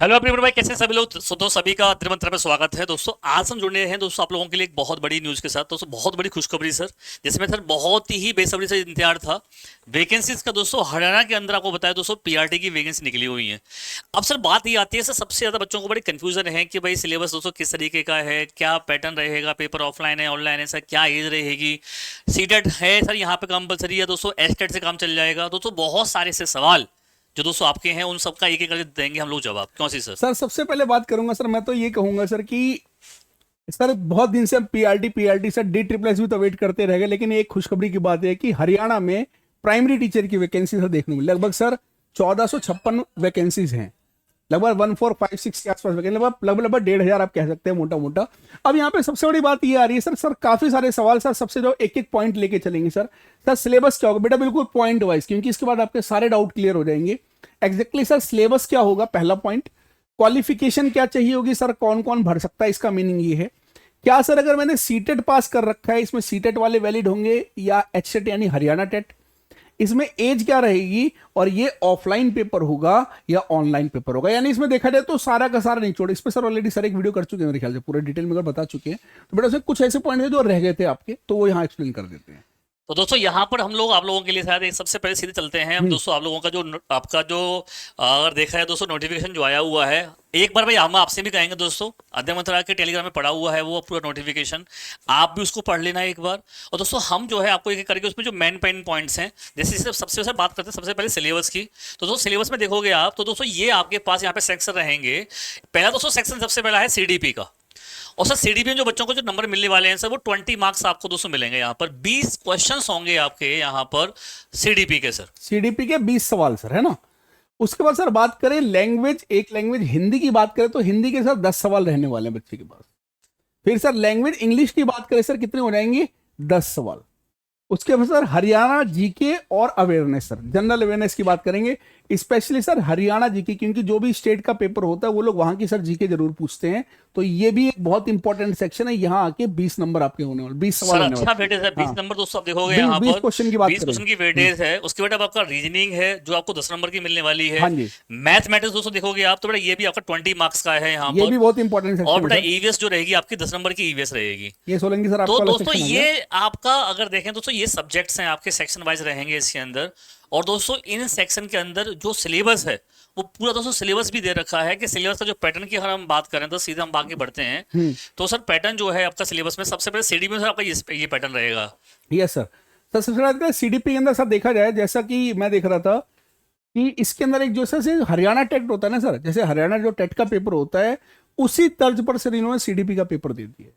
Hello everyone भाई, कैसे हैं सभी लोग। तो सभी का त्रिमंत्र में स्वागत है दोस्तों। आज हम जुड़े हैं दोस्तों आप लोगों के लिए एक बहुत बड़ी न्यूज़ के साथ। दोस्तों बहुत बड़ी खुशखबरी सर, जिसमें सर बहुत ही बेसब्री से इंतजार था वैकेंसीज का। दोस्तों हरियाणा के अंदर आपको बताया दोस्तों पीआरटी की वैकेंसी निकली हुई है। अब सर बात ये आती है सर, सबसे ज़्यादा बच्चों को बड़ी कंफ्यूजन है कि भाई सिलेबस दोस्तों किस तरीके का है, क्या पैटर्न रहेगा, पेपर ऑफलाइन है ऑनलाइन है सर, क्या एज रहेगी, सीटेट है सर यहाँ पे कंपलसरी है दोस्तों, एस्टेट से काम चल जाएगा। दोस्तों बहुत सारे से सवाल जो दोस्तों आपके हैं, उन सबका एक एक करके देंगे हम लोग जवाब। क्यों सी सर? सर सबसे पहले बात करूंगा सर, मैं तो ये कहूंगा सर कि सर बहुत दिन से हम PRT PRT sir D triple S भी तो वेट करते रह गए, लेकिन एक खुशखबरी की बात है कि हरियाणा में प्राइमरी टीचर की वैकेंसी सर देखने को मिली। लगभग सर 1456 वैकेंसीज हैं, लगभग 1456 के आसपास वैकेंसी, लगभग लगभग लगभग 1500 आप कह सकते हैं मोटा मोटा। अब यहाँ पे सबसे बड़ी बात ये आ रही है सर, काफी सारे सवाल सर, सबसे जो एक एक पॉइंट लेके चलेंगे सर। सिलेबस क्या होगा बेटा, बिल्कुल पॉइंट वाइज, क्योंकि इसके बाद आपके सारे डाउट क्लियर हो जाएंगे। एग्जैक्टली सर सिलेबस क्या होगा, पहला पॉइंट। क्वालिफिकेशन क्या चाहिए होगी सर, कौन कौन भर सकता है, इसका मीनिंग ये है। क्या सर अगर मैंने सीटेट पास कर रखा है, इसमें सीटेट वाले वैलिड होंगे या एचटेट यानी हरियाणा टेट। इसमें एज क्या रहेगी, और ये ऑफलाइन पेपर होगा या ऑनलाइन पेपर होगा। यानी इसमें देखा जाए तो सारा का सारा निचोड़ इस पे सर ऑलरेडी सर एक वीडियो कर चुके हैं मेरे ख्याल से, पूरे डिटेल में अगर बता चुके हैं। तो बेटा उसमें कुछ ऐसे पॉइंट है जो रह गए थे आपके, तो वो यहाँ एक्सप्लेन कर देते हैं। तो दोस्तों यहाँ पर हम लोग आप लोगों के लिए शायद एक सबसे पहले सीधे चलते हैं हम हम्म। दोस्तों। आप लोगों का जो आपका जो अगर देखा है दोस्तों नोटिफिकेशन जो आया हुआ है, एक बार भाई हम आपसे भी कहेंगे दोस्तों, अध्ययन मंत्रालय के टेलीग्राम में पड़ा हुआ है वो पूरा नोटिफिकेशन, आप भी उसको पढ़ लेना एक बार। और दोस्तों हम जो है आपको एक एक करके उसमें जो मेन पॉइंट्स हैं, जैसे सबसे बात करते हैं सबसे पहले सिलेबस की। तो दोस्तों सिलेबस में देखोगे आप तो दोस्तों ये आपके पास यहाँ पे सेक्शन रहेंगे। पहला दोस्तों सेक्शन सबसे पहला है सीडीपी का। और सर सीडीपी में जो बच्चों को जो नंबर मिलने वाले हैं सर, वो 20 मार्क्स आपको दोस्तों मिलेंगे। यहाँ पर 20 क्वेश्चंस होंगे आपके यहाँ पर सीडीपी के सर। सीडीपी के 20 सवाल सर, है ना। उसके बाद सर बात करें लैंग्वेज, एक लैंग्वेज हिंदी की बात करें तो हिंदी के सर 10 सवाल रहने वाले हैं बच्चे के पास। फिर सर लैंग्वेज इंग्लिश की बात करें सर, कितने हो जाएंगे, 10 सवाल। उसके बाद सर हरियाणा जीके और अवेयरनेस, सर जनरल अवेयरनेस की बात करेंगे, स्पेशली सर हरियाणा जीके, क्योंकि जो भी स्टेट का पेपर होता है वो लोग वहां की सर जीके जरूर पूछते हैं। तो ये भी एक बहुत इंपॉर्टेंट सेक्शन है। यहाँ आके 20 नंबर आपके होने वाले, 20 सवाल सर होने अच्छा वाले। वेटेज है 20 हाँ, नंबर दोस्तों। आप देखोगे यहाँ 20 पर क्वेश्चन की बात 20 करें। क्वेश्चन की वेटेज है। उसके बाद अब आपका रीजनिंग है जो आपको 10 नंबर की मिलने वाली है। हाँ जी, मैथमेटिक्स दोस्तों देखोगे आप तो बेटा ये भी आपका 20 मार्क्स का है यहाँ ये पर। भी बहुत इंपॉर्टेंट और सेक्शन है बेटा सर। ईवीएस जो रहेगी आपकी 10 नंबर की ईवीएस रहेगी। ये सोलंकी सर तो आपका वाला दोस्तों सेक्शन हो गया। ये आपका अगर देखें दोस्तों ये सब्जेक्ट्स हैं आपके, सेक्शन वाइज रहेंगे इसके अंदर। और दोस्तों इन सेक्शन के अंदर जो सिलेबस है वो पूरा दोस्तों सिलेबस भी दे रखा है कि सिलेबस का जो पैटर्न की अगर हम बात करें तो सीधे हम आगे बढ़ते हैं। तो सर पैटर्न जो है आपका सिलेबस में सबसे पहले सीडी में सर आपका ये पैटर्न रहेगा। Yes sir. सर सबसे पहले सीडीपी के अंदर सर देखा जाए, जैसा कि मैं देख रहा था कि इसके अंदर एक जो सर हरियाणा टेट होता है ना सर, जैसे हरियाणा जो टेट का पेपर होता है उसी तर्ज पर सर इन्होंने सीडीपी का पेपर दे दिया है।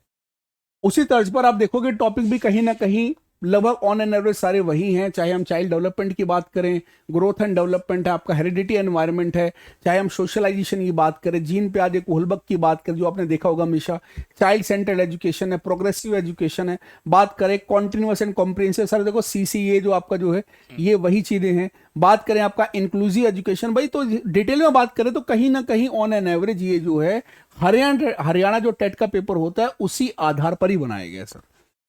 उसी तर्ज पर आप देखोगे टॉपिक भी कहीं ना कहीं लगभग ऑन एन एवरेज सारे वही हैं। चाहे हम चाइल्ड डेवलपमेंट की बात करें, ग्रोथ एंड डेवलपमेंट है आपका, हेरिडिटी एनवायरनमेंट है, चाहे हम सोशलाइजेशन की बात करें, जीन पे आज एक कोहलबक की बात करें जो आपने देखा होगा हमेशा, चाइल्ड सेंटर्ड एजुकेशन है, प्रोग्रेसिव एजुकेशन है, बात करें कॉन्टिन्यूस एंड कॉम्प्रिहेंसिव, सर देखो सीसीए जो आपका जो है ये वही चीजें हैं। बात करें आपका इंक्लूसिव एजुकेशन, भाई तो डिटेल में बात करें तो कहीं ना कहीं ऑन एन एवरेज ये जो है हरियाणा जो टेट का पेपर होता है उसी आधार पर ही बनाया गया सर,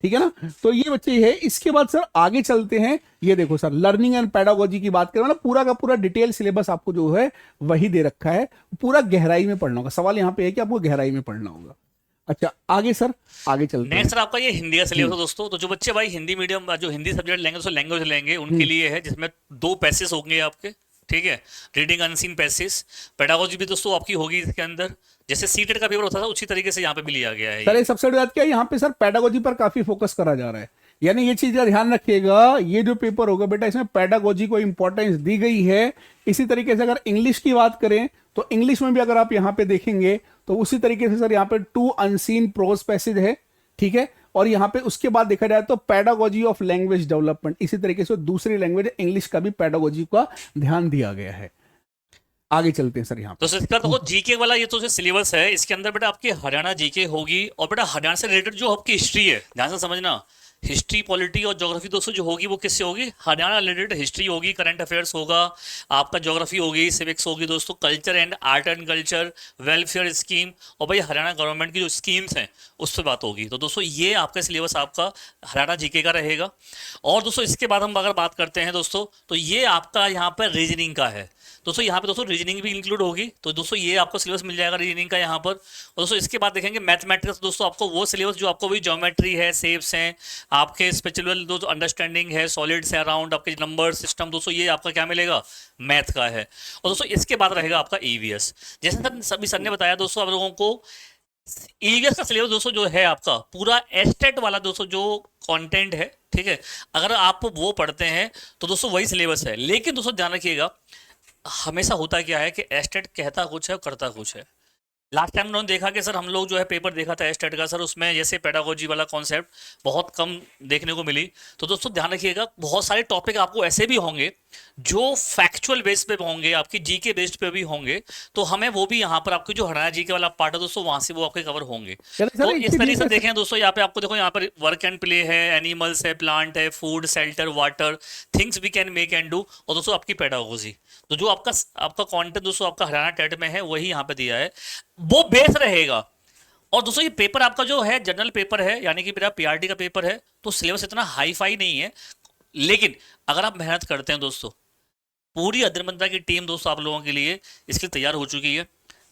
ठीक है ना। तो ये बच्चे है। इसके बाद सर आगे चलते हैं, ये देखो सर लर्निंग एंड पेडागोजी की बात करें ना, पूरा का पूरा डिटेल सिलेबस आपको जो है वही दे रखा है, पूरा गहराई में पढ़ना होगा। सवाल यहाँ पे है कि आपको गहराई में पढ़ना होगा। अच्छा आगे सर, आगे चलते हैं। नेक्स्ट सर आपका ये हिंदी का सिलेबस है दोस्तों। तो जो बच्चे भाई हिंदी मीडियम जो हिंदी सब्जेक्ट लेंगे तो लैंग्वेज लेंगे उनके लिए है, जिसमें 2 पैसेज होंगे आपके, ठीक है। रीडिंग अनसीन पैसेज, पेडागोजी भी दोस्तों आपकी होगी इसके अंदर, जैसे सीटेट का पेपर होता था उसी तरीके से यहाँ पे भी लिया गया है सर ये। एक सबसे बड़ी बात क्या है, यहाँ पे सर पेडागोजी पर काफी फोकस करा जा रहा है। यानी ये चीज का ध्यान रखिएगा, ये जो पेपर होगा बेटा इसमें पेडागोजी को इंपॉर्टेंस दी गई है। इसी तरीके से अगर इंग्लिश की बात करें तो इंग्लिश में भी अगर आप यहाँ पे देखेंगे तो उसी तरीके से सर यहाँ पे 2 अनसीन प्रोज पैसेज है, ठीक है। और यहाँ पे उसके बाद देखा जाए तो पेडागोजी ऑफ लैंग्वेज डेवलपमेंट, इसी तरीके से दूसरी लैंग्वेज इंग्लिश का भी पेडागोजी का ध्यान दिया गया है। आगे चलते हैं सर यहाँ तो सर इसका तो जीके वाला ये तो सिलेबस है, इसके अंदर बेटा आपकी हरियाणा जीके होगी। और बेटा हरियाणा से रिलेटेड जो आपकी हिस्ट्री है ध्यान से समझना, हिस्ट्री, पॉलिटी और ज्योग्राफी दोस्तों जो होगी वो किससे होगी? हरियाणा रिलेटेड हिस्ट्री होगी, करंट अफेयर्स होगा, आपका ज्योग्राफी होगी, सिविक्स होगी दोस्तों, culture and art and culture, welfare scheme, और भाई हरियाणा गवर्नमेंट की जो स्कीम्स हैं उस पर बात होगी। तो दोस्तों ये आपका सिलेबस आपका हरियाणा जीके का रहेगा। और दोस्तों इसके बाद हम अगर बात करते हैं दोस्तों, तो ये आपका यहाँ पर रीजनिंग का है दोस्तों। यहाँ पे दोस्तों रीजनिंग भी इंक्लूड होगी, तो दोस्तों ये आपको सिलेबस मिल जाएगा रीजनिंग का यहाँ पर। और दोस्तों इसके बाद देखेंगे मैथमेटिक्स, दोस्तों आपको वो सिलेबस जो आपको वही ज्योमेट्री है, शेप्स हैं, आपके स्पिरिचुअल जो अंडरस्टैंडिंग है, सॉलिड्स है अराउंड, आपके नंबर सिस्टम, दोस्तों ये आपका क्या मिलेगा? मैथ का है। और दोस्तों इसके बाद रहेगा आपका ईवीएस। जैसे सर सभी सर ने बताया दोस्तों आप लोगों को, ईवीएस का सिलेबस दोस्तों जो है आपका पूरा एस्टेट वाला दोस्तों जो कंटेंट है, ठीक है, अगर आप वो पढ़ते हैं तो दोस्तों वही सिलेबस है। लेकिन दोस्तों ध्यान रखिएगा, हमेशा होता क्या है कि एस्टेट कहता कुछ है और करता कुछ है। लास्ट टाइम उन्होंने देखा कि सर हम लोग जो है पेपर देखा था एस्टेट का सर, उसमें जैसे पेडागोजी वाला कॉन्सेप्ट बहुत कम देखने को मिली। तो दोस्तों ध्यान रखिएगा, बहुत सारे टॉपिक आपको ऐसे भी होंगे जो फैक्चुअल बेस पे होंगे, आपकी जीके बेस्ड पे भी होंगे। तो हमें वो भी यहाँ पर आपकी जो हरियाणा जीके वाला पार्ट है दोस्तों, वहां से वो आपके कवर होंगे। चलिए सर, तो एक इस चीज तरीके ये से कर देखें दोस्तों, यहाँ पे आपको देखो, यहाँ पर वर्क एंड प्ले है, एनिमल्स है, प्लांट है, food, shelter, water, things we can make and do, और दोस्तों आपकी पेडागोजी। तो जो आपका आपका कंटेंट दोस्तों आपका हरियाणा टेट में है वही यहाँ पे दिया है, वो बेस रहेगा। और दोस्तों ये पेपर आपका जो है जनरल पेपर है, यानी कि मेरा पीआरटी का पेपर है, तो सिलेबस इतना हाई फाई नहीं है। लेकिन अगर आप मेहनत करते हैं दोस्तों, पूरी अद्रमंदा की टीम दोस्तों आप लोगों के लिए इसके लिए तैयार हो चुकी है,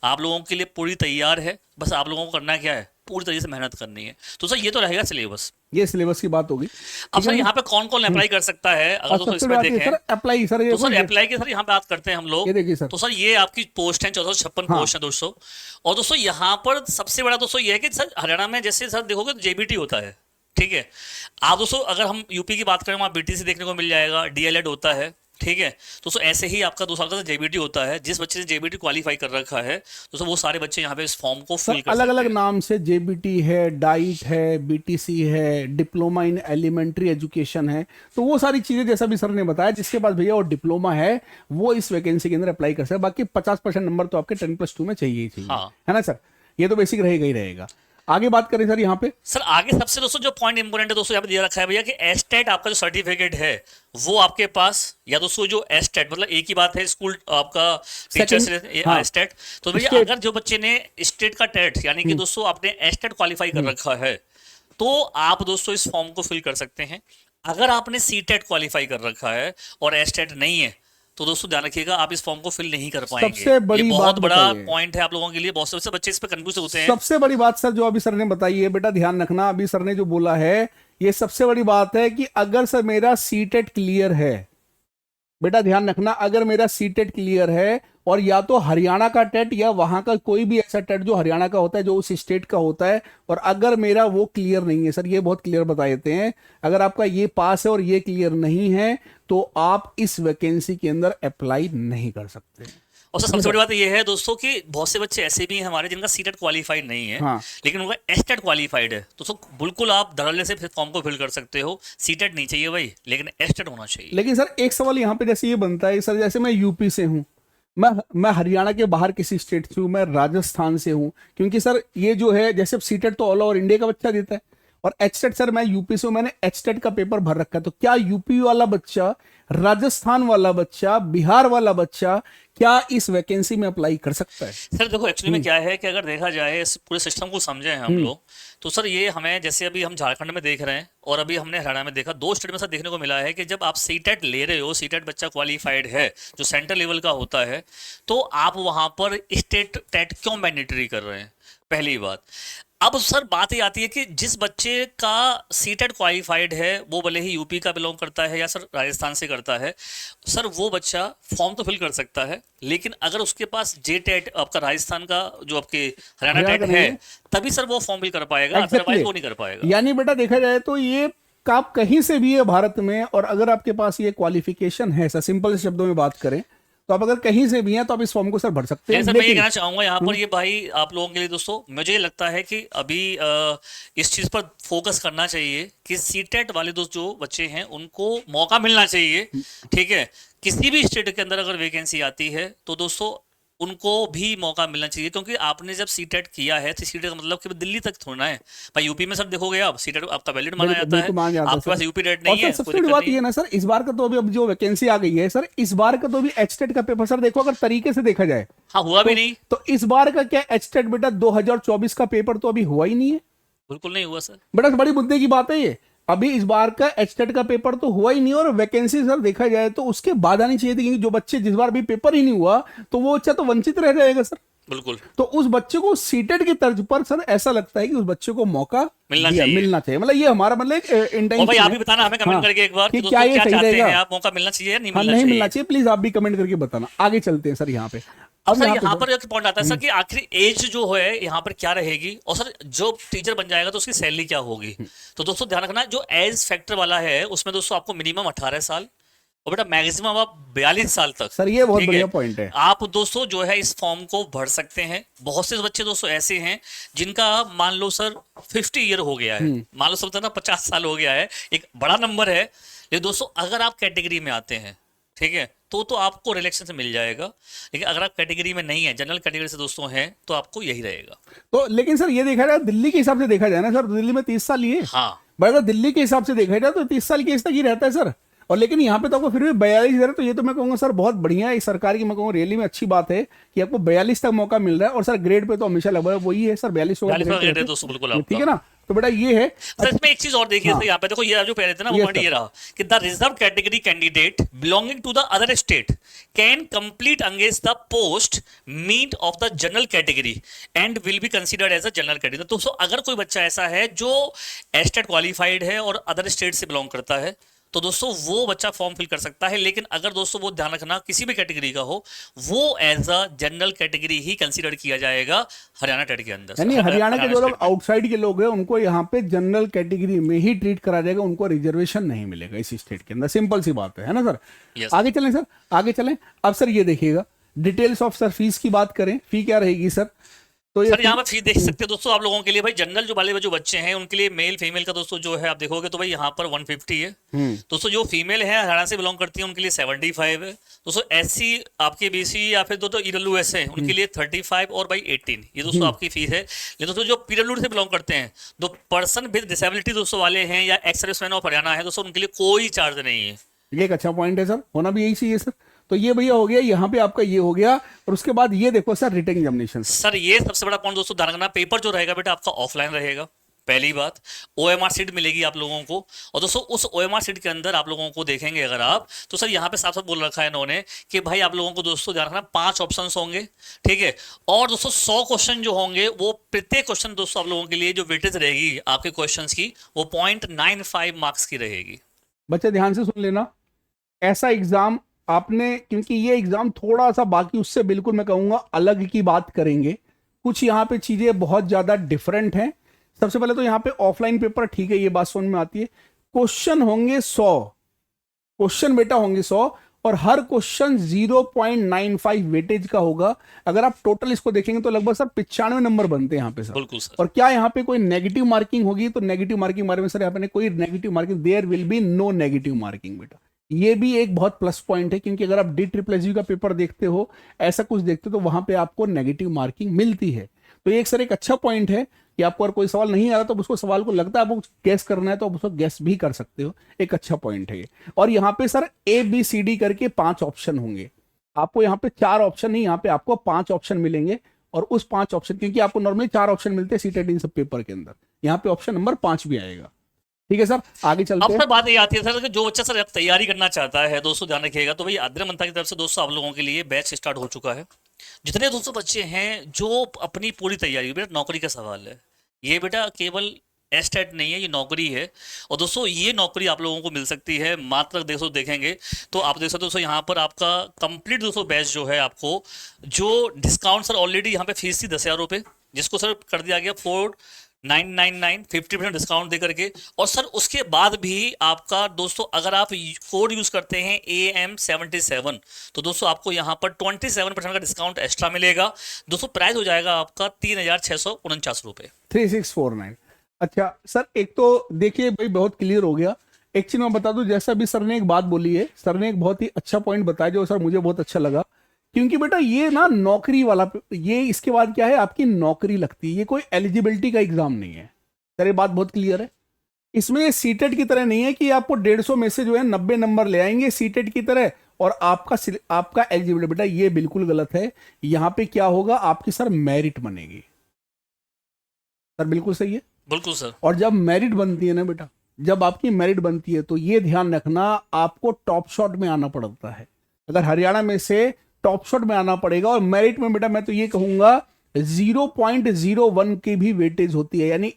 आप लोगों के लिए पूरी तैयार है। बस आप लोगों को करना क्या है? पूरी तरीके से मेहनत करनी है। तो सर ये तो रहेगा सिलेबस। ये सिलेबस की बात होगी। अब ठीक सर है यहाँ पे कौन कौन अप्लाई कर सकता है, अगर और दोस्तों सबसे इसमें बात ये देखें, सर, अप्लाई सर, ये तो सर ये अप्लाई की सर यहाँ पे बात करते हैं हम लोग। ये देखिए सर। तो सर ये आपकी पोस्ट है 1456 हाँ। पोस्ट है दोस्तों। और दोस्तों यहाँ पर सबसे बड़ा दोस्तों ये है कि सर हरियाणा में जैसे सर देखोगे तो जेबीटी होता है, ठीक है। आप दोस्तों अगर हम यूपी की बात करें, वहाँ बीटीसी देखने को मिल जाएगा, डीएलएड होता है, ठीक है। दोस्तों ऐसे ही आपका 2 साल का जेबीटी होता है। जिस बच्चे ने जेबीटी क्वालिफाई कर रखा है दोस्तों, वो सारे बच्चे यहाँ पे इस फॉर्म को सर फिल कर अलग सकते अलग हैं। नाम से जेबीटी है, डाइट है, बीटीसी है, डिप्लोमा इन एलिमेंट्री एजुकेशन है। तो वो सारी चीजें जैसा भी सर ने बताया, जिसके पास भैया और डिप्लोमा है वो इस वैकेंसी के अंदर अप्लाई कर सकते हैं। बाकी 50% नंबर तो आपके 10+2 में चाहिए ही चाहिए, हाँ। है ना सर? ये तो बेसिक रहेगा ही रहेगा। आगे बात करें सर यहाँ पे। सर आगे सबसे दोस्तों जो पॉइंट इंपोर्टेंट है दोस्तों, यहाँ पे दिया रखा है भैया कि एस्टेट आपका जो सर्टिफिकेट है वो आपके पास, या दोस्तों जो एस्टेट मतलब एक ही बात है, स्कूल आपका टीचर से हाँ। एस्टेट। तो भैया स्टेट। अगर जो बच्चे ने स्टेट का टेट यानी कि दोस्तों आपने एस्टेट क्वालिफाई कर रखा है, तो आप दोस्तों इस फॉर्म को फिल कर सकते हैं। अगर आपने सीटेट क्वालिफाई कर रखा है और एस्टेट नहीं है, तो दोस्तों ध्यान रखिएगा आप इस फॉर्म को फिल नहीं कर पाएंगे। सबसे बड़ी ये बात बहुत बड़ा बताइए। पॉइंट है आप लोगों के लिए, बहुत से बच्चे इस पे कंफ्यूज होते हैं। सबसे बड़ी बात सर जो अभी सर ने बताई है, बेटा ध्यान रखना, अभी सर ने जो बोला है ये सबसे बड़ी बात है कि अगर सर मेरा सीटेट क्लियर है, बेटा ध्यान रखना, अगर मेरा सीटेट क्लियर है और या तो हरियाणा का टेट या वहां का कोई भी ऐसा टेट जो हरियाणा का होता है, जो उस स्टेट का होता है, और अगर मेरा वो क्लियर नहीं है, सर ये बहुत क्लियर बता देते हैं, अगर आपका ये पास है और ये क्लियर नहीं है तो आप इस वैकेंसी के अंदर अप्लाई नहीं कर सकते। और सर सबसे बड़ी बात ये है दोस्तों कि बहुत से बच्चे ऐसे भी हैं हमारे जिनका सीटेट क्वालिफाइड नहीं है, हाँ। लेकिन उनका एस्टेट क्वालिफाइड है। तो बिल्कुल आप धड़ल्ले से फॉर्म को फिल कर सकते हो। सीटेट नहीं चाहिए भाई, लेकिन एस्टेट होना चाहिए। लेकिन सर एक सवाल यहाँ पे जैसे ये बनता है सर, जैसे मैं यूपी से हूँ, मैं हरियाणा के बाहर किसी स्टेट से हूँ, मैं राजस्थान से हूँ, क्योंकि सर ये जो है जैसे सीटेट तो ऑल ओवर इंडिया का बच्चा देता है, और एचटेट सर मैं यूपी से हूँ, मैंने एचटेट का पेपर भर रखा है, तो क्या यूपी वाला बच्चा, राजस्थान वाला बच्चा, बिहार वाला बच्चा क्या इस वैकेंसी में अप्लाई कर सकता है? सर देखो एक्चुअली में क्या है कि अगर देखा जाए इस पूरे सिस्टम को समझे हैं हम लोग, तो सर ये हमें जैसे अभी हम झारखंड में देख रहे हैं और अभी हमने हरियाणा में देखा, 2 स्टेट में सर देखने को मिला है कि जब आप सीटेट ले रहे हो, सीटेट बच्चा क्वालिफाइड है जो सेंट्रल लेवल का होता है, तो आप वहां पर स्टेट टेट क्यों मैंडेटरी कर रहे हैं? पहली बात। अब सर बात ये आती है कि जिस बच्चे का सीटेट क्वालिफाइड है, वो भले ही यूपी का बिलोंग करता है या सर राजस्थान से करता है, सर वो बच्चा फॉर्म तो फिल कर सकता है, लेकिन अगर उसके पास जे टेट आपका राजस्थान का जो आपके हरियाणा टेट है, तभी सर वो फॉर्म फिल कर पाएगा, अदरवाइज वो नहीं कर पाएगा। यानी बेटा देखा जाए तो ये आप कहीं से भी है भारत में, और अगर आपके पास ये क्वालिफिकेशन है, सर सिंपल शब्दों में बात करें तो आप अगर कहीं से भी हैं तो आप इस फॉर्म को सर भर सकते हैं। सर मैं ये कहना चाहूंगा यहाँ पर, ये भाई आप लोगों के लिए दोस्तों, मुझे ये लगता है कि अभी इस चीज पर फोकस करना चाहिए कि सीटेट वाले दोस्त जो बच्चे हैं उनको मौका मिलना चाहिए, ठीक है। किसी भी स्टेट के अंदर अगर वैकेंसी आती है तो दोस्तों उनको भी मौका मिलना चाहिए, क्योंकि आपने जब सीटेट किया है तो सीटेट का मतलब कि दिल्ली तक थोड़ा है भाई, यूपी में सर देखोगे आप सीटेट आपका वैलिड माना बिल्कुल जाता है, बिल्कुल मान जाता है आपके पास सर। यूपी रेट और नहीं सर है, सबसे कोई बड़ी दिक्कत बात नहीं ये है। है ना सर, इस बार का तो अभी अब जो वैकेंसी आ गई है सर, इस बार का तो अभी एचटेट का पेपर सर देखो, अगर तरीके से देखा जाए हाँ, हुआ भी तो नहीं, तो इस बार का क्या एचटेट बेटा 2024 का पेपर तो अभी हुआ ही नहीं है बिल्कुल नहीं हुआ सर। बेटा, बड़ी मुद्दे की बात है ये। अभी इस बार का एचटेट का पेपर तो हुआ ही नहीं, और वैकेंसी सर देखा जाए तो उसके बाद आनी चाहिए थी, क्योंकि जो बच्चे जिस बार भी पेपर ही नहीं हुआ तो वो बच्चा तो वंचित रह जाएगा सर। बिल्कुल तो उस बच्चे को सीटेट की तर्ज पर सर ऐसा लगता है कि उस बच्चे को मौका मिलना चाहिए। मिलना चाहिए, मतलब ये हमारा मतलब एक और इंटेंशन भाई आप है। भी बताना हमें कमेंट हाँ, करके एक बार कि कि क्या दोस्तों ये क्या सही चाहते रहेगा? हैं आप, मौका मिलना चाहिए या नहीं हाँ, मिलना नहीं चाहिए। मिलना चाहिए, प्लीज आप भी कमेंट करके बताना। आगे चलते हैं सर यहाँ पे। अब अब सर यहाँ पे यहाँ पर एक पॉइंट आता है सर कि आखिर एज जो है यहाँ पर क्या रहेगी, और सर जो टीचर बन जाएगा तो उसकी सैलरी क्या होगी। तो दोस्तों ध्यान रखना, जो एज फैक्टर वाला है उसमें दोस्तों आपको मिनिमम 18 साल और बेटा मैक्सिमम आप 42 साल तक, सर ये बहुत ठीक बढ़िया है, पॉइंट है। आप दोस्तों जो है इस फॉर्म को भर सकते हैं। बहुत से बच्चे दोस्तों ऐसे हैं जिनका मान लो सर 50 ईयर हो गया है, मान लो सब ना 50 साल हो गया है, एक बड़ा नंबर है। लेकिन दोस्तों अगर आप कैटेगरी में आते हैं, ठीक है, तो आपको रिलेक्शन से मिल जाएगा। लेकिन अगर आप कैटेगरी में नहीं है, जनरल कैटेगरी से दोस्तों हैं, तो आपको यही रहेगा। तो लेकिन सर ये देखा जाए दिल्ली के हिसाब से देखा जाए ना सर, दिल्ली में 30 साल ही है। हाँ, बट अगर दिल्ली के हिसाब से देखा जाए तो 30 साल की एज तक ही रहता है सर। और लेकिन यहाँ पे तो आपको फिर भी 42 दे रहे, तो ये तो मैं कहूँगा सर बहुत बढ़िया है, इस सरकार की मैं कहूँगा रियली में अच्छी बात है कि आपको 42 तक मौका मिल रहा है। और सर ग्रेड पे तो हमेशा लगभग वही है सर, 42 होगा 42 grade पे ग्रेड है रहते दोस्तों बिल्कुल हैं। ठीक आपका। है ना, तो बेटा ये है। सर इसमें एक चीज और देखिए हाँ। सर, यहाँ पे देखो ये जो कह रहे थे ना वो Yes, पॉइंट sir. ये रहा कि the reserve category candidate belonging to the other state can compete against the post meet of the general category and will be considered as a general category. तो दोस्तों अगर कोई बच्चा ऐसा है जो एस्टेट क्वालिफाइड है और अदर स्टेट से बिलोंग करता है, तो दोस्तों वो बच्चा फॉर्म फिल कर सकता है। लेकिन अगर दोस्तों वो ध्यान रखना किसी भी कैटेगरी का हो, वो एज अ जनरल कैटेगरी ही कंसीडर किया जाएगा हरियाणा टेट के अंदर। यानी हरियाणा के जो लोग स्टेट में। आउटसाइड के लोग हैं उनको यहाँ पे जनरल कैटेगरी में ही ट्रीट करा जाएगा, उनको रिजर्वेशन नहीं मिलेगा इस स्टेट के अंदर। सिंपल सी बात है ना सर। Yes. आगे चलें सर, आगे चलें। अब सर ये देखिएगा डिटेल्स ऑफ सर फीस की बात करें, फी क्या रहेगी सर? तो ये सर यहाँ पर फीस देख सकते हैं दोस्तों आप लोगों के लिए। भाई जनरल जो वाले जो बच्चे हैं उनके लिए मेल फीमेल का दोस्तों जो है आप देखोगे तो भाई यहाँ पर 150 है दोस्तों। जो फीमेल है हरियाणा से बिलोंग करती है उनके लिए 75 है दोस्तों। एससी आपके बीसी या फिर दोस्तों ईडब्ल्यूएस है उनके लिए 35 और भाई 18 ये दोस्तों आपकी फीस है। लेकिन दोस्तों जो पीडब्ल्यूडी से बिलोंग करते हैं, दो पर्सन विद डिसेबिलिटी दोस्तों वाले हैं या एक्स सर्विसमैन ऑफ हरियाणा है दोस्तों, उनके लिए कोई चार्ज नहीं है। ये एक अच्छा पॉइंट है सर, होना भी यही चाहिए सर। तो ये भैया हो गया, यहाँ पे आपका ये हो गया। और उसके बाद ये देखो सर रिटन एग्जामिनेशन। सर ये सबसे बड़ा पॉइंट दोस्तों ध्यान रखना, पेपर जो रहेगा बेटा आपका ऑफलाइन रहेगा। पहली बात, ओएमआर सीट मिलेगी आप लोगों को। और दोस्तों उस ओएमआर सीट के अंदर आप लोगों को देखेंगे अगर आप, तो सर यहाँ पे साफ साफ बोल रखा है इन्होंने कि भाई आप लोगों को दोस्तों ध्यान रखना 5 ऑप्शंस होंगे, ठीक है। और दोस्तों 100 क्वेश्चन जो होंगे वो प्रत्येक क्वेश्चन दोस्तों आप लोगों के लिए जो वेटेज रहेगी आपके क्वेश्चंस की वो 0.95 मार्क्स की रहेगी। बच्चे ध्यान से सुन लेना, ऐसा एग्जाम आपने, क्योंकि ये एग्जाम थोड़ा सा बाकी उससे बिल्कुल मैं कहूंगा अलग की बात करेंगे। कुछ यहाँ पे चीजें बहुत ज्यादा डिफरेंट हैं। सबसे पहले तो यहाँ पे ऑफलाइन पेपर, ठीक है, ये बात समझ में आती है। क्वेश्चन होंगे 100 क्वेश्चन बेटा होंगे 100, और हर क्वेश्चन 0.95 वेटेज का होगा। अगर आप टोटल इसको देखेंगे तो लगभग सर 95 नंबर बनते हैं यहाँ पे सर। बिल्कुल सर। और क्या यहाँ पे कोई नेगेटिव मार्किंग होगी? तो नेगेटिव मार्किंग बारे में सर यहाँ पे कोई negative marking, there will be no negative marking बेटा। ये भी एक बहुत प्लस पॉइंट है, क्योंकि अगर आप DSSS का पेपर देखते हो, ऐसा कुछ देखते हो, तो वहां पे आपको नेगेटिव मार्किंग मिलती है। तो ये एक सर एक अच्छा पॉइंट है कि आपको अगर कोई सवाल नहीं आ रहा तो उसको सवाल को लगता है आपको गैस करना है तो आप उसको गैस भी कर सकते हो। एक अच्छा पॉइंट है ये। और यहाँ पे सर ABCD करके 5 ऑप्शन होंगे। आपको यहाँ पे 4 ऑप्शन नहीं, यहाँ पे आपको 5 ऑप्शन मिलेंगे। और उस 5 ऑप्शन, क्योंकि आपको नॉर्मली 4 ऑप्शन मिलते हैं सीटेट इन सब पेपर के अंदर, यहाँ पे ऑप्शन नंबर 5 भी आएगा। ठीक है सर, आगे चलते अब हैं। सर बात ये आती है सर कि जो बच्चा सर तैयारी करना चाहता है दोस्तों ध्यान रखिएगा, तो भाई आद्र मंथा की तरफ से दोस्तों आप लोगों के लिए बैच स्टार्ट हो चुका है। जितने दोस्तों बच्चे हैं जो अपनी पूरी तैयारी, बेटा नौकरी का सवाल है ये, बेटा केवल एस्टेट नहीं है, ये नौकरी है। और दोस्तों ये नौकरी आप लोगों को मिल सकती है मात्र दोस्तों देखेंगे तो आप देख सकते हो दोस्तों यहाँ पर आपका कंप्लीट दोस्तों बैच जो है आपको जो डिस्काउंट सर ऑलरेडी यहाँ पे फीस थी 10,000 रुपये, जिसको सर कर दिया गया 4999 50% डिस्काउंट दे करके। और सर उसके बाद भी आपका दोस्तों अगर आप कोड यूज करते हैं AM77 तो दोस्तों आपको यहाँ पर 27% का डिस्काउंट एक्स्ट्रा मिलेगा। दोस्तों प्राइस हो जाएगा आपका 3,649 रुपये। 3649। अच्छा सर, एक तो देखिए भाई बहुत क्लियर हो गया। एक चीज मैं बता दूं, जैसा भी सर ने एक बात बोली है, सर ने एक बहुत ही अच्छा पॉइंट बताया जो सर मुझे बहुत अच्छा लगा क्योंकि बेटा ये ना नौकरी वाला, ये इसके बाद क्या है, आपकी नौकरी लगती है, ये कोई एलिजिबिलिटी का एग्जाम नहीं है सर, ये बात बहुत क्लियर है। इसमें ये सीटेट की तरह नहीं है कि आपको 150 में से जो है 90 नंबर ले आएंगे सीटेट की तरह और आपका एलिजिबिलिटी, बेटा ये बिल्कुल गलत है। यहां पे क्या होगा, आपकी सर मेरिट बनेगी। सर बिल्कुल सही है। बिल्कुल सर। और जब मेरिट बनती है ना बेटा, जब आपकी मेरिट बनती है तो ये ध्यान रखना, आपको टॉप शॉट में आना पड़ता है। अगर हरियाणा में से टॉप शॉट में आना पड़ेगा, और मेरिट में बेटा मैं तो ये कहूंगा 0.01 की भी वेटेज होती है, यानी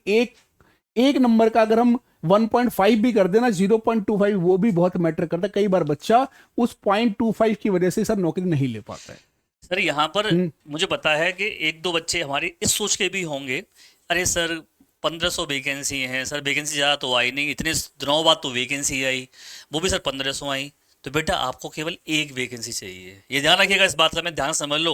एक नंबर का अगर हम 1.5 भी कर देना, 0.25 वो भी बहुत मैटर करता है। कई बार बच्चा उस 0.25 की वजह से सर नौकरी नहीं ले पाता है। सर यहाँ पर मुझे पता है कि एक दो बच्चे हमारे इस सोच के भी होंगे, अरे सर 1500 वैकेंसी हैं सर, वैकेंसी ज़्यादा तो आई नहीं, इतने दिनों बाद तो वैकेंसी आई, वो भी सर 1500 आई। तो बेटा आपको केवल एक वैकेंसी चाहिए, ये ध्यान रखिएगा, इस बात का मैं ध्यान समझ लो।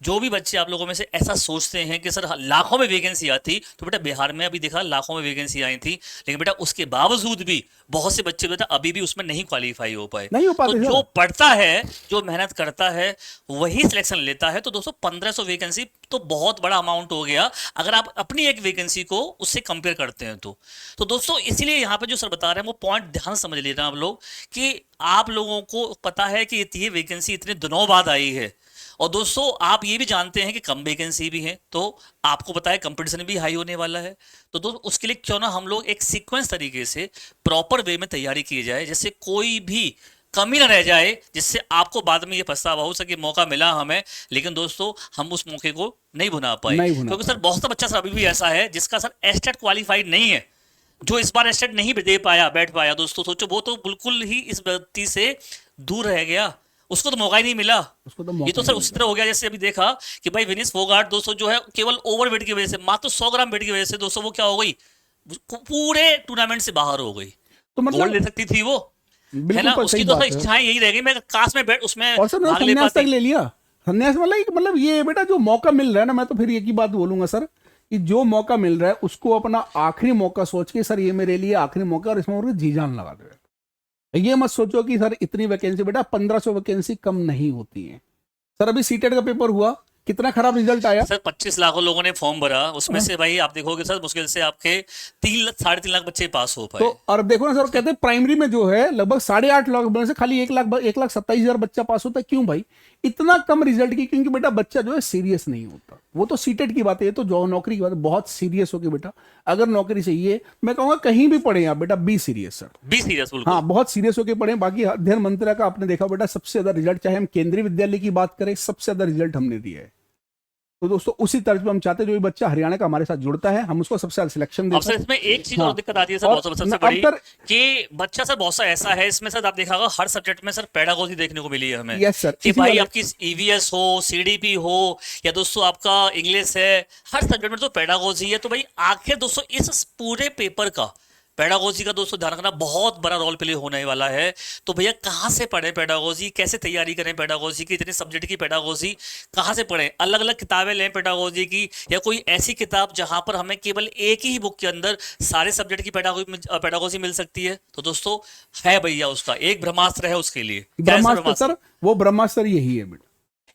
जो भी बच्चे आप लोगों में से ऐसा सोचते हैं कि सर लाखों में वैकेंसी आती, तो बेटा बिहार में अभी देखा लाखों में वैकेंसी आई थी, लेकिन बेटा उसके बावजूद भी बहुत से बच्चे बेटा अभी भी उसमें नहीं क्वालिफाई हो पाए। नहीं हो तो पाते सर। जो पढ़ता है, जो मेहनत करता है, वही सिलेक्शन लेता है। तो दोस्तों 1500 वैकेंसी तो बहुत बड़ा अमाउंट हो गया अगर आप अपनी एक वैकेंसी को उससे कंपेयर करते हैं तो दोस्तों इसीलिए यहाँ पे जो सर बता रहे हैं वो पॉइंट ध्यान समझ लेना आप लोग, कि आप लोगों को पता है कि ये वैकेंसी इतने दिनों बाद आई है, और दोस्तों आप ये भी जानते हैं कि कम वैकेंसी भी है, तो आपको पता है कंपटीशन भी हाई होने वाला है। तो दोस्तों उसके लिए क्यों ना हम लोग एक सीक्वेंस तरीके से प्रॉपर वे में तैयारी की जाए, जिससे कोई भी कमी ना रह जाए, जिससे आपको बाद में ये पछतावा हो सके, मौका मिला हमें लेकिन दोस्तों हम उस मौके को नहीं भुना पाए। नहीं भुना क्योंकि सर बहुत सा बच्चा सर अभी भी ऐसा है जिसका सर एस्टेट क्वालिफाइड नहीं है, जो इस बार एस्टेट नहीं दे पाया, बैठ पाया। दोस्तों सोचो वो तो बिल्कुल ही इस व्यक्ति से दूर रह गया, उसको तो मौका ही नहीं मिला। उसको तो ये मौका तो सर नहीं उसी मिला। तरह हो गया जैसे अभी देखा कि भाई विनीस फोगाट दोस्तों जो है केवल ओवरवेट की वजह से, मात्र 100 ग्राम वेट की वजह से दोस्तों वो क्या हो गई, पूरे टूर्नामेंट से बाहर हो गई। तो गोल्ड मतलब ले सकती थी वो, है बिल्कुल ना, पर उसकी सही तो सर बात है। इच्छाएं यही रह गई, मैं काश में बैठ उसमें और सर मैंने भाग ले संन्यास तक पाती। ले लिया। संन्यास मतलब ये बेटा जो मौका मिल रहा है ना, मैं तो फिर एक ही बात बोलूंगा सर, कि जो मौका मिल रहा है उसको अपना आखिरी मौका सोच के, सर ये मेरे लिए आखिरी मौका, और इसमें और जी जान लगा दे। ये मत सोचो कि सर इतनी वैकेंसी, बेटा 1500 वैकेंसी कम नहीं होती है। सर अभी सीटेट का पेपर हुआ, कितना खराब रिजल्ट आया। सर 25 लाख लोगों ने फॉर्म भरा, उसमें से भाई आप देखोगे सर मुश्किल से आपके 3 लाख 3.5 लाख बच्चे पास हो पाए। तो और देखो ना सर, कहते हैं प्राइमरी में जो है लगभग 8.5 लाख में से खाली 1,27,000 बच्चा पास होता है। क्यों भाई इतना कम रिजल्ट की? क्योंकि बेटा बच्चा जो है सीरियस नहीं होता। वो तो सीटेट की बात है, ये तो जो नौकरी की बात है, बहुत सीरियस होगी बेटा। अगर नौकरी चाहिए, मैं कहूंगा कहीं भी पढ़े आप बेटा, be serious sir. Be serious बिल्कुल। हाँ बहुत सीरियस होकर पढ़े। बाकी अध्ययन मंत्रा का आपने देखा बेटा, सबसे ज्यादा रिजल्ट, चाहे हम केंद्रीय विद्यालय की बात करें, सबसे ज्यादा रिजल्ट हमने दिया है। तो दोस्तों उसी तर्ज पे हम चाहते हैं जो भी बच्चा हरियाणा का हमारे साथ जुड़ता है, हम उसको सबसे ज्यादा सिलेक्शन अब देते सर हैं। इसमें एक चीज हाँ। और दिक्कत आती है सर, और बहुत सबसे अब बड़ी, सर कि बच्चा सर बहुत सा ऐसा है, इसमें सर आप देखा होगा हर सब्जेक्ट में सर पेडागोजी देखने को मिली है हमें। यस सर, कि इसी भाई वाले- आपकी ईवीएस हो, सीडीपी हो, या दोस्तों आपका इंग्लिश है, हर सब्जेक्ट में तो पेडागोजी है। तो भाई आखिर दोस्तों इस पूरे पेपर का पेडागोजी का दोस्तों ध्यान रखना बहुत बड़ा रोल प्ले होने वाला है। तो भैया कहाँ से पढ़े पेडागोजी, कैसे तैयारी करें पेडागोजी की, इतने सब्जेक्ट की पेडागोजी कहाँ से पढ़ें? अलग अलग किताबें लें पेडागोजी की, या कोई ऐसी किताब जहां पर हमें केवल एक ही बुक के अंदर सारे सब्जेक्ट की पेडागोजी मिल सकती है? तो दोस्तों है भैया उसका एक ब्रह्मास्त्र है उसके लिए। क्या है सर ब्रह्मास्त्र सर, वो ब्रह्मास्त्र यही है बेटा।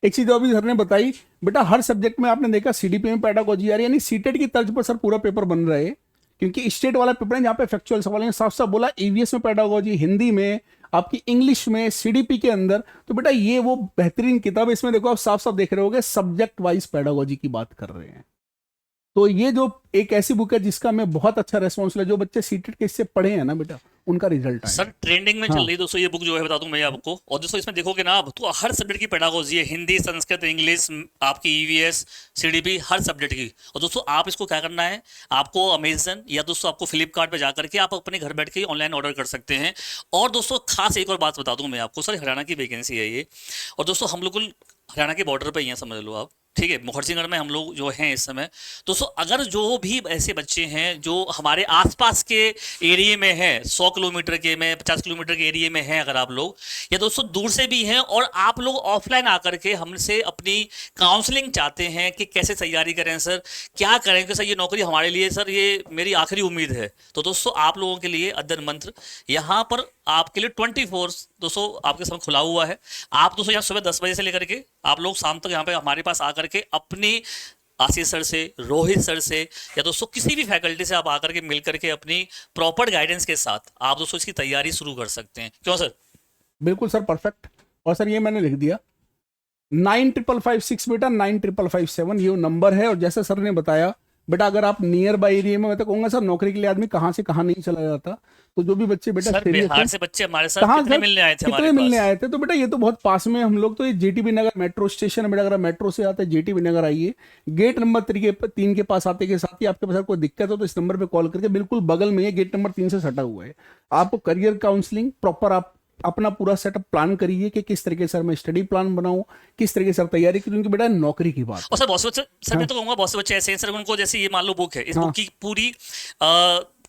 एक चीज और भी सर ने बताई बेटा, हर सब्जेक्ट में आपने देखा सीडीपी में पेडागोजी आ रही है, यानी सीटेट की तर्ज पर सर पूरा पेपर बन रहा है। क्योंकि स्टेट वाला पेपर है जहाँ पे फैक्चुअल सवाल है, साफ साफ बोला, ईवीएस में पेडागोजी, हिंदी में, आपकी इंग्लिश में, सीडीपी के अंदर। तो बेटा ये वो बेहतरीन किताब है। इसमें देखो आप साफ साफ देख रहे होगे, सब्जेक्ट वाइज पेडागोजी की बात कर रहे हैं। तो ये जो एक ऐसी बुक है जिसका मैं बहुत अच्छा रेस्पॉन्स है, जो बच्चे सीटेट के इससे पढ़े हैं ना बेटा, उनका रिजल्ट आया। सर ट्रेंडिंग में हाँ। चल रही दोस्तों ये बुक जो है, बता दूं मैं आपको। और दोस्तों इसमें देखोगे ना आप, तो हर सब्जेक्ट की पेडागोजी है, हिंदी, संस्कृत, इंग्लिश, आपकी ईवीएस, सीडीपी, हर सब्जेक्ट की। और दोस्तों आप इसको क्या करना है, आपको अमेजन या दोस्तों आपको फ्लिपकार्ट पे जाकर के आप अपने घर बैठ के ऑनलाइन ऑर्डर कर सकते हैं। और दोस्तों खास एक और बात बता दूं मैं आपको, सर हरियाणा की वैकेंसी है ये, और दोस्तों हम लोग हरियाणा के बॉर्डर पे ही हैं, समझ लो आप। ठीक है, मुखर्जीगढ़ में हम लोग जो हैं इस समय। दोस्तों अगर जो भी ऐसे बच्चे हैं जो हमारे आसपास के एरिया में हैं, 100 किलोमीटर के में 50 किलोमीटर के एरिया में हैं, अगर आप लोग या दोस्तों दूर से भी हैं और आप लोग ऑफलाइन आकर के हमसे अपनी काउंसलिंग चाहते हैं कि कैसे तैयारी करें सर, क्या करें कि सर ये नौकरी हमारे लिए सर ये मेरी आखिरी उम्मीद है, तो दोस्तों आप लोगों के लिए अध्ययन मंत्र यहाँ पर आपके लिए 24 दोस्तों आपके सामने खुला हुआ है। आप दोस्तों यहाँ सुबह 10 बजे से लेकर के आप लोग शाम तक यहाँ पे हमारे पास आकर के अपनी आशीष सर से, रोहित सर से या दोस्तों किसी भी फैकल्टी से आप आकर के मिल करके अपनी प्रॉपर गाइडेंस के साथ आप दोस्तों इसकी तैयारी शुरू कर सकते हैं। क्यों सर? बिल्कुल सर, परफेक्ट। और सर ये मैंने लिख दिया 9556 बेटा, 9557 ये नंबर है। और जैसे सर ने बताया बेटा, अगर आप नियर बाई एरिया में, मैं तो कहूंगा सर नौकरी के लिए आदमी कहाँ से कहाँ नहीं चला जाता। तो जो भी बच्चे बेटा सर बिहार से बच्चे हमारे साथ कहाँ कितने सर मिलने आए थे कितने हमारे मिलने पास? आए थे, तो बेटा ये तो बहुत पास में हम लोग। तो ये जेटीबी नगर मेट्रो स्टेशन है बेटा, अगर आप मेट्रो से आते हैं जेटीबी नगर आइए, गेट नंबर 3 के पास आते के साथ ही आपके पास कोई दिक्कत हो तो इस नंबर पे कॉल करके, बिल्कुल बगल में है, गेट नंबर 3 से सटा हुआ है। आपको करियर काउंसलिंग प्रॉपर, आप अपना पूरा सेटअप प्लान करिए कि किस तरीके से मैं स्टडी प्लान बनाऊं, किस तरीके से तैयारी करूं, क्योंकि बेटा नौकरी की बात। और सर बहुत से बच्चे, सर मैं तो कहूंगा बहुत से बच्चे ऐसे हैं सर, उनको जैसे ये मान लो बुक है, इस बुक की पूरी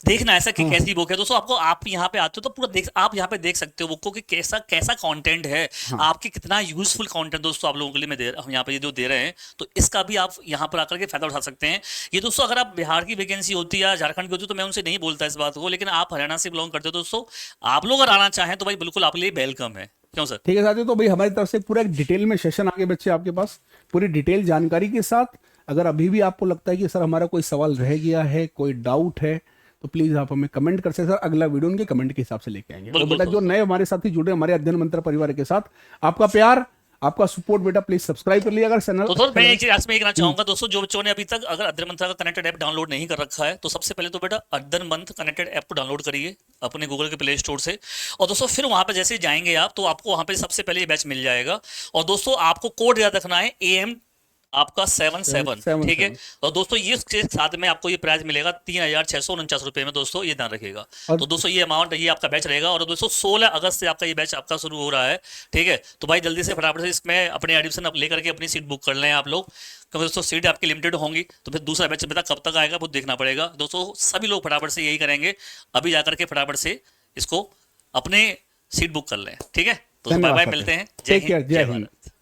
देखना ऐसा कि कैसी बुक है। दोस्तों आपको, आप यहाँ पे आते हो तो पूरा देख, आप यहाँ पे देख सकते हो बुक को कि कैसा कैसा कंटेंट है, आपकी कितना यूजफुल कंटेंट दोस्तों आप लोगों के लिए मैं हम यहाँ पे ये जो दे रहे हैं, तो इसका भी आप यहाँ पर आकर के फायदा उठा सकते हैं। ये दोस्तों अगर आप बिहार की वैकेंसी होती है या झारखंड की होती है तो मैं उनसे नहीं बोलता इस बात को, लेकिन आप हरियाणा से बिलोंग करते हो दोस्तों, आप लोग अगर आना चाहें तो भाई बिल्कुल आपके लिए वेलकम है। क्यों सर? ठीक है साथियों, तो भाई हमारी तरफ से पूरा एक डिटेल में सेशन आगे बच्चे आपके पास पूरी डिटेल जानकारी के साथ। अगर अभी भी आपको लगता है कि सर हमारा कोई सवाल रह गया है, कोई डाउट है, तो प्लीज आप हमें कमेंट कर सकते हैं। सर अगला वीडियो उनके कमेंट के हिसाब से लेके आएंगे। और बेटा जो नए हमारे साथी जुड़े हमारे अध्ययन मंत्र परिवार के साथ, आपका प्यार, आपका सपोर्ट बेटा, प्लीज सब्सक्राइब कर लिया अगर चैनल। तो मैं एक चीज में कहना चाहूंगा दोस्तों, जो बच्चों ने अभी तक अगर अध्ययन मंत्र का कनेक्टेड ऐप डाउनलोड नहीं कर रखा है तो सबसे पहले तो बेटा अध्ययन मंत्र कनेक्टेड ऐप को डाउनलोड करिए अपने गूगल के प्ले स्टोर से। और दोस्तों फिर वहां पे जैसे जाएंगे आप तो आपको वहां पे सबसे पहले ये बैच मिल जाएगा। और दोस्तों आपको कोड याद रखना है AM आपका 77, ठीक है। और दोस्तों ये साथ में आपको ये प्राइस मिलेगा 3649 रुपए में, दोस्तों ये ध्यान रखिएगा। तो दोस्तों ये अमाउंट, ये आपका बैच रहेगा। और दोस्तों 16 अगस्त से आपका ये बैच आपका शुरू हो रहा है, ठीक है। तो भाई जल्दी से फटाफट से इसमें अपने एडमिशन लेकर के अपनी सीट बुक कर लें आप लोग, क्योंकि दोस्तों सीट आपकी लिमिटेड होंगी। तो फिर दूसरा बैच बेटा कब तक आएगा वो देखना पड़ेगा। दोस्तों सभी लोग फटाफट से यही करेंगे, अभी जाकर के फटाफट से इसको अपने सीट बुक कर लें, ठीक है। तो बाय बाय, मिलते हैं। जय हिंद, जय भारत।